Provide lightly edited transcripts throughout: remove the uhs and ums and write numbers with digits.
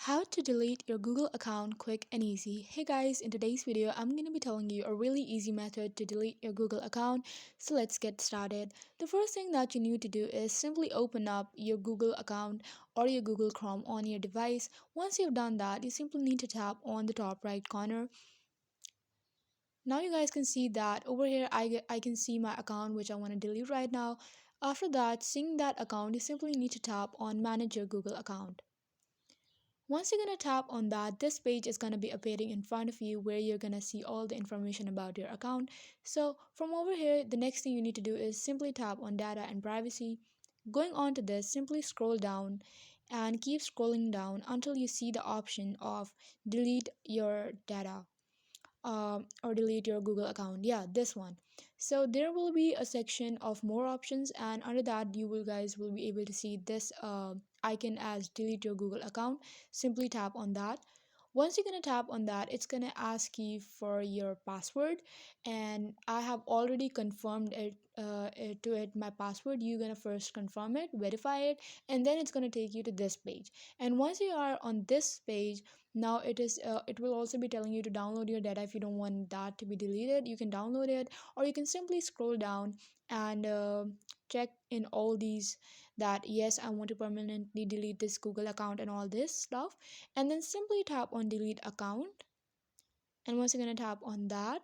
How to delete your Google account quick and easy. Hey guys, in today's video, I'm going to be telling you a really easy method to delete your Google account. So let's get started. The first thing that you need to do is simply open up your Google account or your Google Chrome on your device. Once you've done that, you simply need to tap on the top right corner. Now you guys can see that over here I can see my account which I want to delete right now. After that, seeing that account, you simply need to tap on manage your Google account. Once you're going to tap on that, this page is going to be appearing in front of you where you're going to see all the information about your account. So from over here, the next thing you need to do is simply tap on data and privacy. Going on to this, simply scroll down and keep scrolling down until you see the option of delete your data or delete your Google account. Yeah, this one. So there will be a section of more options, and under that you will guys will be able to see this icon as delete your Google account. Simply tap on that. Once you're gonna tap on that, it's gonna ask you for your password, and I have already confirmed it my password. You're gonna first confirm it, verify it, and then it's gonna take you to this page. And once you are on this page, now it will also be telling you to download your data. If you don't want that to be deleted, you can download it, or you can simply scroll down and check in all these that yes, I want to permanently delete this Google account and all this stuff, and then simply tap on delete account. And once you're going to tap on that,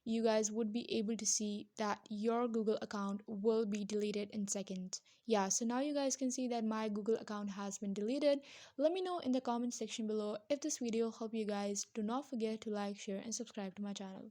you guys would be able to see that your Google account will be deleted in seconds. Yeah, so now you guys can see that my Google account has been deleted. Let me know in the comment section below if this video helped you guys. Do not forget to like, share, and subscribe to my channel.